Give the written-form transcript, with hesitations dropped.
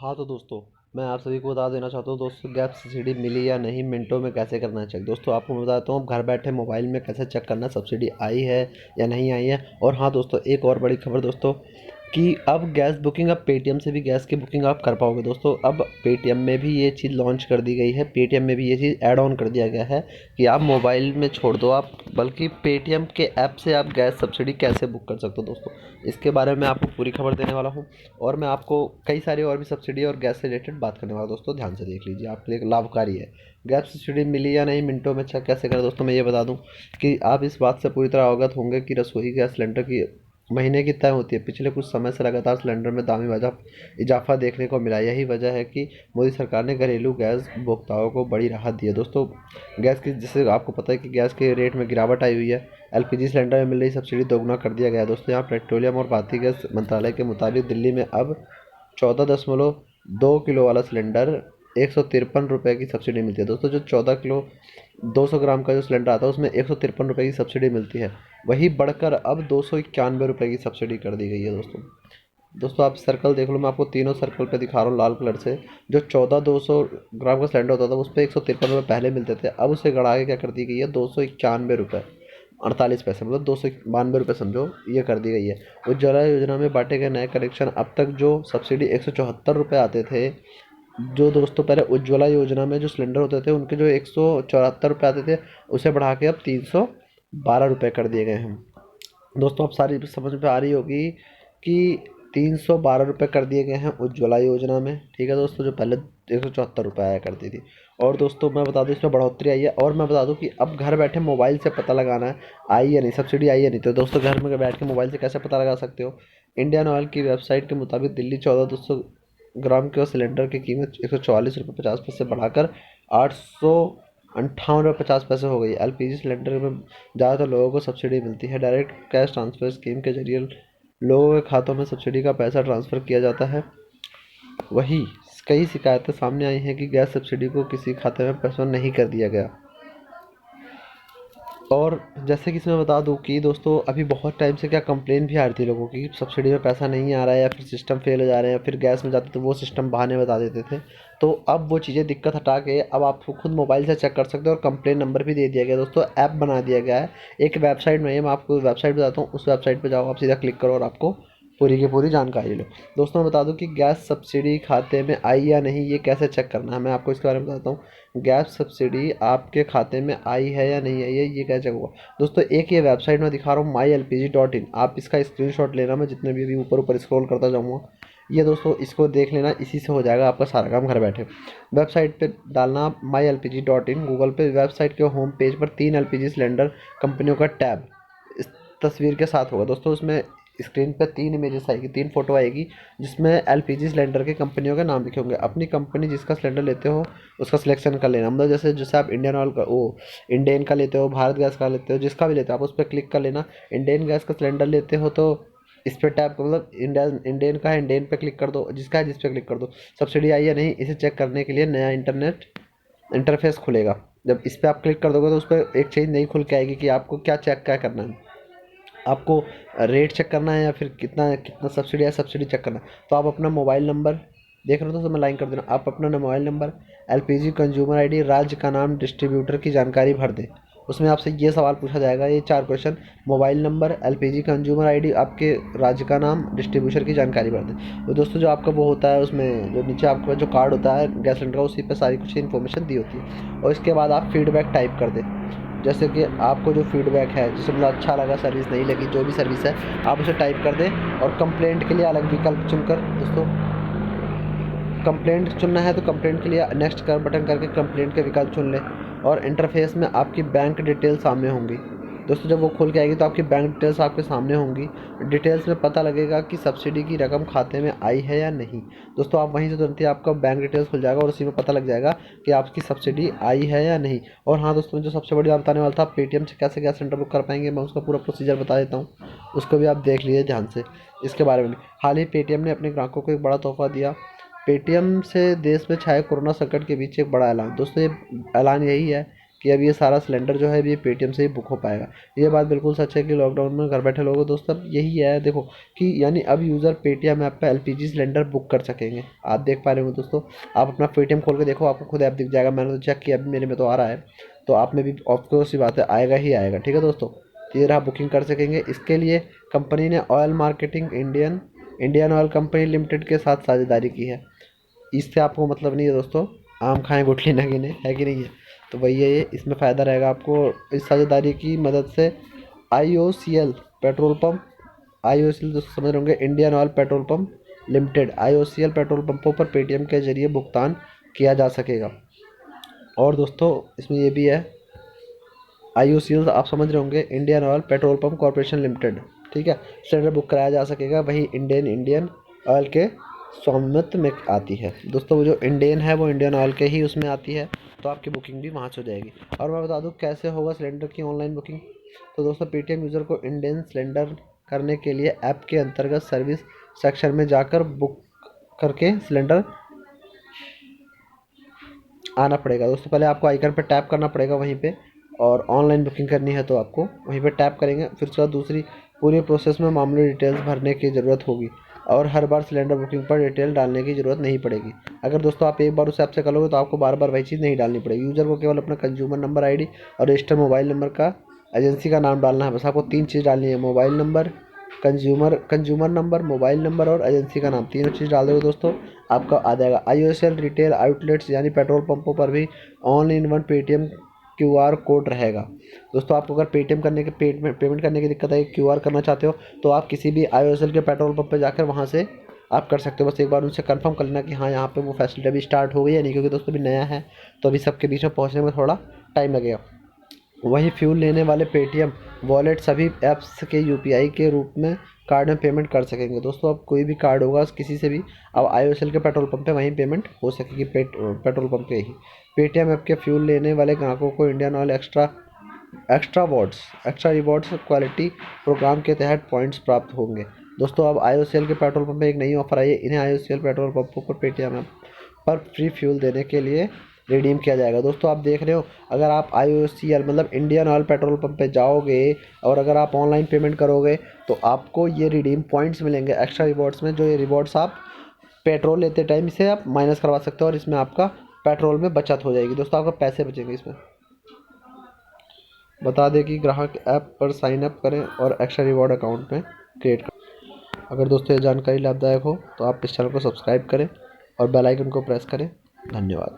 हाँ तो दोस्तों, मैं आप सभी को बता देना चाहता हूँ दोस्तों, गैस सब्सिडी मिली या नहीं, मिनटों में कैसे करना है चेक। दोस्तों आपको मैं बताता हूँ, अब घर बैठे मोबाइल में कैसे चेक करना है सब्सिडी आई है या नहीं आई है। और हाँ दोस्तों, एक और बड़ी खबर दोस्तों, कि अब गैस बुकिंग, अब पेटीएम से भी गैस की बुकिंग आप कर पाओगे दोस्तों। अब पेटीएम में भी ये चीज़ लॉन्च कर दी गई है, पेटीएम में भी ये चीज़ ऐड ऑन कर दिया गया है कि आप मोबाइल में छोड़ दो, आप बल्कि पेटीएम के ऐप से आप गैस सब्सिडी कैसे बुक कर सकते हो दोस्तों। इसके बारे में आपको पूरी खबर देने वाला हूँ। और मैं आपको कई सारी और भी सब्सिडी और गैस से रिलेटेड बात करने वाला हूँ दोस्तों, ध्यान से देख लीजिए, आपके लिए लाभकारी है। गैस सब्सिडी मिली या नहीं, मिनटों में चेक कैसे करें दोस्तों, मैं ये बता दूं कि आप इस बात से पूरी तरह अवगत होंगे कि रसोई गैस सिलेंडर की महीने की तय होती है। पिछले कुछ समय से लगातार सिलेंडर में दामी इजाफा देखने को मिला। यही वजह है कि मोदी सरकार ने घरेलू गैस उपभोक्ताओं को बड़ी राहत दी है दोस्तों। गैस की, जैसे आपको पता है कि गैस के रेट में गिरावट आई हुई है। एलपीजी सिलेंडर में मिल रही सब्सिडी दोगुना कर दिया गया है दोस्तों। यहाँ पेट्रोलियम और भारतीय गैस मंत्रालय के मुताबिक दिल्ली में अब 14.2 किलो वाला सिलेंडर 153 रुपये की सब्सिडी मिलती है दोस्तों। जो 14 किलो 200 ग्राम का जो सिलेंडर आता है उसमें 153 रुपये की सब्सिडी मिलती है। वही बढ़कर अब 291 रुपये की सब्सिडी कर दी गई है दोस्तों। दोस्तों आप सर्कल देख लो, मैं आपको तीनों सर्कल पे दिखा रहा हूँ लाल कलर से। जो 14 200 ग्राम का सिलेंडर होता था उस पर 153 रुपये पहले मिलते थे, अब उसे बढ़ा के क्या कर दी गई है, 291 रुपये 48 पैसे, मतलब 292 रुपये समझो, ये कर दी गई है। उज्ज्वला योजना में बांटे गए नए कनेक्शन, अब तक जो सब्सिडी 174 रुपये आते थे, जो दोस्तों पहले उज्ज्वला योजना में जो सिलेंडर होते थे उनके जो 174 रुपये आते थे, उसे बढ़ा के अब 312 रुपये कर दिए गए हैं दोस्तों। अब सारी समझ में आ रही होगी कि 312 रुपये कर दिए गए हैं उज्ज्वला योजना में, ठीक है दोस्तों, जो पहले 174 रुपये आया करती थी। और दोस्तों मैं बता दूं, इसमें बढ़ोतरी आई है। और मैं बता दूं कि अब घर बैठे मोबाइल से पता लगाना है आई या नहीं, सब्सिडी आई या नहीं। तो दोस्तों घर में बैठ के मोबाइल से कैसे पता लगा सकते हो। इंडियन ऑयल की वेबसाइट के मुताबिक दिल्ली 14 200 ग्राम के सिलेंडर की कीमत 144 रुपये 50 पैसे बढ़ाकर 858 रुपये 50 पैसे हो गई। एलपीजी सिलेंडर में ज़्यादातर लोगों को सब्सिडी मिलती है। डायरेक्ट कैश ट्रांसफर स्कीम के जरिए लोगों के खातों में सब्सिडी का पैसा ट्रांसफ़र किया जाता है। वहीं कई शिकायतें सामने आई हैं कि गैस सब्सिडी को किसी खाते में पैसा नहीं कर दिया गया। और जैसे कि इसमें बता दूं कि दोस्तों अभी बहुत टाइम से क्या कंप्लेन भी आ रही थी लोगों की, सब्सिडी में पैसा नहीं आ रहा है या फिर सिस्टम फेल हो जा रहे हैं, या फिर गैस में जाते तो वो सिस्टम बहाने बता देते थे। तो अब वो चीज़ें दिक्कत हटा के अब आप खुद मोबाइल से चेक कर सकते हो, और कंप्लेन नंबर भी दे दिया गया दोस्तों, ऐप बना दिया गया है। एक वेबसाइट में है, मैं आपको वेबसाइट बताता हूँ, उस वेबसाइट पर जाओ, आप सीधा क्लिक करो और आपको पूरी की पूरी जानकारी लो। दोस्तों मैं बता दूं कि गैस सब्सिडी खाते में आई या नहीं, ये कैसे चेक करना है, मैं आपको इसके बारे में बताता हूँ। गैस सब्सिडी आपके खाते में आई है या नहीं आई है, ये कैसे चेक होगा दोस्तों। एक ये वेबसाइट मैं दिखा रहा हूँ, MyLPG.in, आप इसका स्क्रीनशॉट लेना, मैं जितने भी अभी ऊपर ऊपर स्क्रॉल करता जाऊँगा, ये दोस्तों इसको देख लेना, इसी से हो जाएगा आपका सारा काम घर बैठे। वेबसाइट पे डालना MyLPG.in, गूगल पे वेबसाइट के होम पेज पर 3 LPG सिलेंडर कंपनियों का टैब इस तस्वीर के साथ होगा दोस्तों। उसमें स्क्रीन पे 3 इमेजेस आएगी, 3 फोटो आएगी, जिसमें एलपीजी सिलेंडर के कंपनियों के नाम लिखे होंगे। अपनी कंपनी जिसका सिलेंडर लेते हो उसका सिलेक्शन कर लेना, मतलब जैसे जैसे आप इंडियन ऑयल का, वो इंडेन का लेते हो, भारत गैस का लेते हो, जिसका भी लेते हो आप उस पर क्लिक कर लेना। इंडेन गैस का सिलेंडर लेते हो तो इस पर टैप, मतलब इंडेन का है, इंडेन पे क्लिक कर दो, जिसका है जिस पे क्लिक कर दो। सब्सिडी आई या नहीं इसे चेक करने के लिए नया इंटरनेट इंटरफेस खुलेगा। जब इस पर आप क्लिक कर दोगे तो उस पर एक चीज़ नहीं खुल के आएगी कि आपको क्या चेक क्या करना है, आपको रेट चेक करना है या फिर कितना कितना सब्सिडी है, सब्सिडी चेक करना है। तो आप अपना मोबाइल नंबर देख रहे हो तो मैं लाइन कर देना, आप अपना mobile number, LPG consumer ID, राज्य का नाम, डिस्ट्रीब्यूटर की जानकारी भर दें। उसमें आपसे ये सवाल पूछा जाएगा, ये 4 question, mobile number, LPG consumer ID, आपके राज्य का नाम, डिस्ट्रीब्यूटर की जानकारी भर दें। तो दोस्तों जो आपका वो होता है, उसमें जो नीचे आपका जो कार्ड होता है गैस सिलेंडर का, उसी पर सारी कुछ इन्फॉर्मेशन दी होती है। और इसके बाद आप फीडबैक टाइप कर दें, जैसे कि आपको जो फीडबैक है, जैसे मतलब अच्छा लगा, सर्विस नहीं लगी, जो भी सर्विस है आप उसे टाइप कर दें। और कंप्लेंट के लिए अलग विकल्प चुनकर दोस्तों, कंप्लेंट चुनना है तो कंप्लेंट के लिए नेक्स्ट कर बटन करके कंप्लेंट के विकल्प चुन लें। और इंटरफेस में आपकी बैंक डिटेल सामने होंगी दोस्तों, जब वो खोल के आएगी तो आपकी बैंक डिटेल्स आपके सामने होंगी। डिटेल्स में पता लगेगा कि सब्सिडी की रकम खाते में आई है या नहीं। दोस्तों आप वहीं से तुरंत ही आपका बैंक डिटेल्स खुल जाएगा और उसी में पता लग जाएगा कि आपकी सब्सिडी आई है या नहीं। और हाँ दोस्तों, जो सबसे बड़ी बात बताने वाला था, पेटीएम से कैसे गैस सिलेंडर बुक कर पाएंगे, मैं उसका पूरा प्रोसीजर बता देता हूँ, उसको भी आप देख लीजिए ध्यान से। इसके बारे में हाल ही पेटीएम ने अपने ग्राहकों को एक बड़ा तोहफा दिया। पेटीएम से देश में छाए कोरोना संकट के बीच एक बड़ा ऐलान दोस्तों, ये ऐलान यही है कि अब ये सारा सिलेंडर जो है अभी ये पेटीएम से ही बुक हो पाएगा। ये बात बिल्कुल सच है कि लॉकडाउन में घर बैठे लोगों दोस्तों अब यही है देखो कि यानी अब यूज़र पेटीएम ऐप पे एलपीजी सिलेंडर बुक कर सकेंगे। आप देख पा रहे हो दोस्तों, आप अपना पेटीएम खोल के देखो, आपको खुद ऐप दिख जाएगा। मैंने तो चेक किया, अभी मेरे में तो आ रहा है, तो आप में भी ऑफकोर्स सी बात है आएगा ही आएगा। ठीक है दोस्तों, तो ये रहा, बुकिंग कर सकेंगे। इसके लिए कंपनी ने oil marketing Indian oil company limited के साथ साझेदारी की है। इससे आपको मतलब नहीं है दोस्तों, आम खाएं गुठली न गिने, है कि नहीं है। तो वही है ये, इसमें फ़ायदा रहेगा आपको। इस साझेदारी की मदद से IOCL पेट्रोल पंप, IOCL दोस्तों समझ रहे होंगे, Indian oil petrol pump limited, IOCL petrol पंपों पर पेटीएम के जरिए भुगतान किया जा सकेगा। और दोस्तों इसमें ये भी है, IOCL आप समझ रहे होंगे, Indian oil petrol pump corporation limited. ठीक है, सिलेंडर बुक कराया जा सकेगा, वही इंडियन ऑयल के स्वामित्व में आती है दोस्तों। वो जो इंडियन है वो इंडियन ऑयल के ही उसमें आती है, तो आपकी बुकिंग भी वहाँ से हो जाएगी। और मैं बता दूँ कैसे होगा सिलेंडर की ऑनलाइन बुकिंग। तो दोस्तों पेटीएम यूज़र को इंडियन सिलेंडर करने के लिए ऐप के अंतर्गत सर्विस सेक्शन में जाकर बुक करके सिलेंडर आना पड़ेगा दोस्तों। पहले आपको आइकन पर टैप करना पड़ेगा वहीं पे, और ऑनलाइन बुकिंग करनी है तो आपको वहीं पे टैप करेंगे। फिर उसके बाद दूसरी पूरी प्रोसेस में मामूली डिटेल्स भरने की ज़रूरत होगी, और हर बार सिलेंडर बुकिंग पर डिटेल डालने की ज़रूरत नहीं पड़ेगी। अगर दोस्तों आप एक बार उस ऐप से करोगे तो आपको बार बार वही चीज़ नहीं डालनी पड़ेगी। यूज़र को केवल अपना कंज्यूमर नंबर ID और रजिस्टर्ड मोबाइल नंबर का एजेंसी का नाम डालना है। बस आपको 3 चीज़ डालनी है, mobile number, consumer number, mobile number और एजेंसी का नाम। तीनों चीज़ डाल दोगे दोस्तों, आपका आ जाएगा। IOCL रिटेल आउटलेट्स यानी पेट्रोल पंपों पर भी all in one Paytm QR code रहेगा दोस्तों। आपको अगर पेटीएम करने के पेमेंट करने की दिक्कत है, QR करना चाहते हो, तो आप किसी भी IOCL के पेट्रोल पंप पे जाकर वहाँ से आप कर सकते हो। बस एक बार उनसे कंफर्म कर लेना कि हाँ यहाँ पे वो फैसिलिटी अभी स्टार्ट हो गई है नहीं, क्योंकि दोस्तों अभी नया है तो अभी सबके बीच में पहुँचने में थोड़ा टाइम लगेगा। वहीं फ्यूल लेने वाले पेटीएम वॉलेट सभी ऐप्स के UPI के रूप में कार्ड में पेमेंट कर सकेंगे दोस्तों। अब कोई भी कार्ड होगा किसी से भी, अब IOCL के पेट्रोल पंप पे वहीं पेमेंट हो सकेगी, पेट्रोल पंप पे ही। पेटीएम ऐप के फ्यूल लेने वाले ग्राहकों को Indian Oil extra rewards quality programme के तहत पॉइंट्स प्राप्त होंगे दोस्तों। अब IOCL के पेट्रोल पंप पे एक नई ऑफर आई है, इन्हें IOCL पेट्रोल पंपों पर पेटीएम ऐप पर फ्री फ्यूल देने के लिए रिडीम किया जाएगा दोस्तों। आप देख रहे हो, अगर आप IOCL मतलब इंडियन ऑयल पेट्रोल पंप पे जाओगे और अगर आप ऑनलाइन पेमेंट करोगे तो आपको ये रिडीम पॉइंट्स मिलेंगे एक्स्ट्रा रिवॉर्ड्स में। जो ये रिवॉर्ड्स आप पेट्रोल लेते टाइम इसे आप माइनस करवा सकते हो, और इसमें आपका पेट्रोल में बचत हो जाएगी दोस्तों, आपका पैसे बचेंगे इसमें। बता दें कि ग्राहक ऐप पर साइन अप करें और एक्स्ट्रा रिवॉर्ड अकाउंट में क्रिएट करें। अगर दोस्तों ये जानकारी लाभदायक हो तो आप इस चैनल को सब्सक्राइब करें और बेल आइकन को प्रेस करें। धन्यवाद।